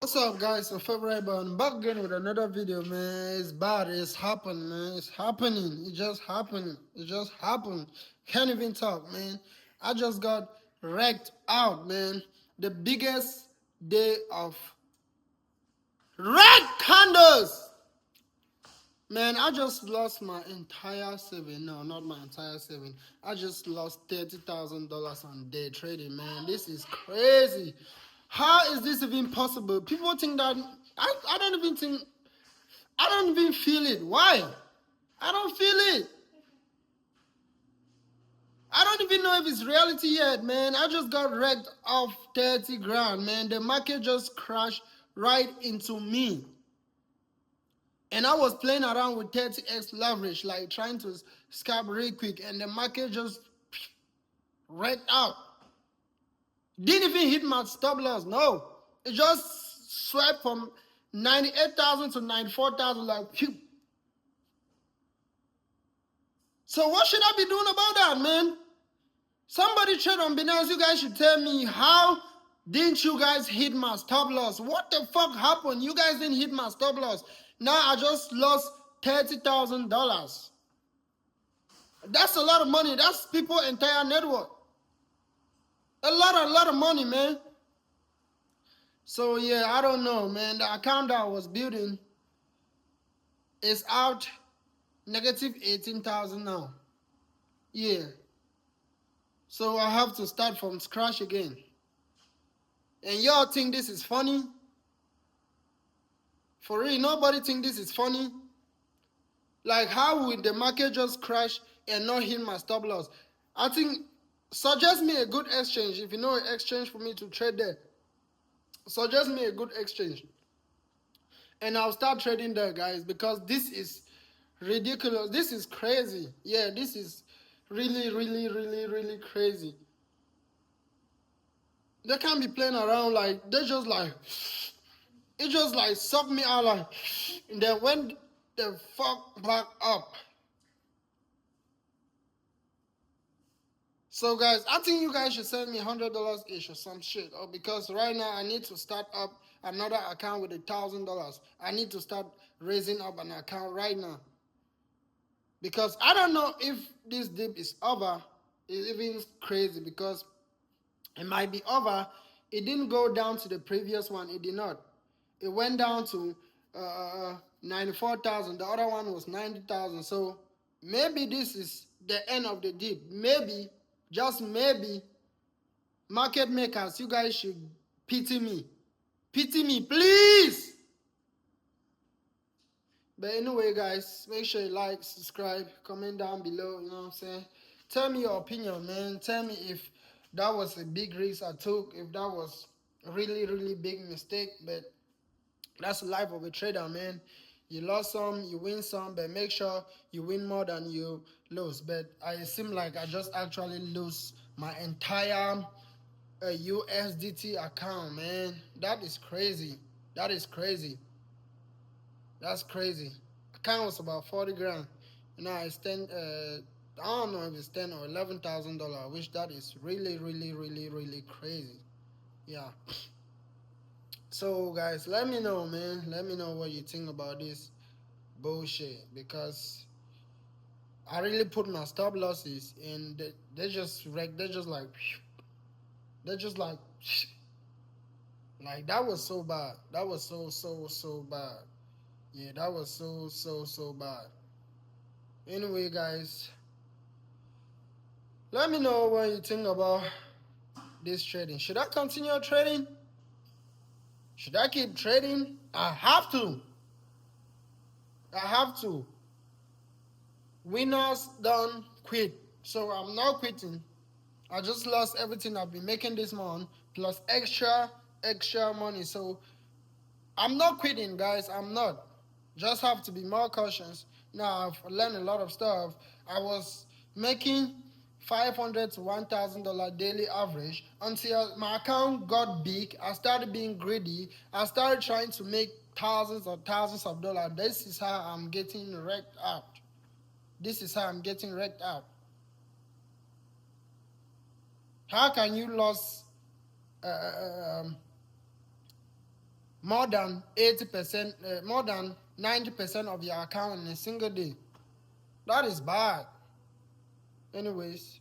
What's up, guys? Your favorite band back again with another video, man. It's bad. It's happened, man. It's happening. It just happened. It just happened. Can't even talk, man. I just got wrecked out, man. The biggest day of red candles. Man, I just lost my entire saving. No, not my entire saving. I just lost $30,000 on day trading, man. This is crazy. How is this even possible? People think that I don't even think I don't even feel it. Why? I don't feel it. I don't even know if it's reality yet, man. I just got wrecked off 30 grand, man. The market just crashed right into me. And I was playing around with 30x leverage, like trying to scalp real quick, and the market just wrecked out. Didn't even hit my stop loss. No, it just swept from 98,000 to 94,000, like phew. So what should I be doing about that, man? Somebody trade on Binance. You guys should tell me, how didn't you guys hit my stop loss? What the fuck happened? You guys didn't hit my stop loss. Now I just lost $30,000. That's a lot of money. That's people's entire network. A lot of money, man. So yeah, I don't know, man. The account that I was building is out negative 18,000 now. Yeah. So I have to start from scratch again. And y'all think this is funny? For real, nobody think this is funny? Like, how would the market just crash and not hit my stop loss? I think, suggest me a good exchange. If you know an exchange for me to trade there, suggest me a good exchange. And I'll start trading there, guys, because this is ridiculous. This is crazy. Yeah, this is really crazy. They can't be playing around. Like, they just like, it just like sucked me out, like, and then went the fuck back up. So guys, I think you guys should send me $100 each or some shit. Or because right now I need to start up another account with $1,000. I need to start raising up an account right now. Because I don't know if this dip is over. It's even crazy because it might be over. It didn't go down to the previous one. It did not. It went down to 94,000. The other one was 90,000. So maybe this is the end of the dip. Maybe, just maybe, market makers, you guys should pity me. Pity me, please. But anyway, guys, make sure you like, subscribe, comment down below. You know what I'm saying? Tell me your opinion, man. Tell me if that was a big risk I took, if that was a really big mistake. But that's the life of a trader, man. You lost some, you win some, but make sure you win more than you lose. But I seem like I just actually lose my entire USDT account, man. That is crazy. That is crazy. That's crazy. Account was about 40 grand. You know, it's 10. I don't know if it's $10,000 or $11,000, which that is really crazy. Yeah. So guys, let me know, man. Let me know what you think about this bullshit, because I really put my stop losses and they just wreck. They're just like, they're just like that was so bad. That was so bad. Yeah, that was so bad. Anyway, guys, let me know what you think about this trading. Should I continue trading? Should I keep trading? I have to. I have to. Winners don't quit. So I'm not quitting. I just lost everything I've been making this month, plus extra money. So I'm not quitting, guys. I'm not. Just have to be more cautious. Now I've learned a lot of stuff. I was making $500 to $1,000 daily average until my account got big. I started being greedy. I started trying to make thousands of dollars. This is how I'm getting wrecked out. This is how I'm getting wrecked out. How can you lose more than 80%, more than 90% of your account in a single day. That is bad. Anyways,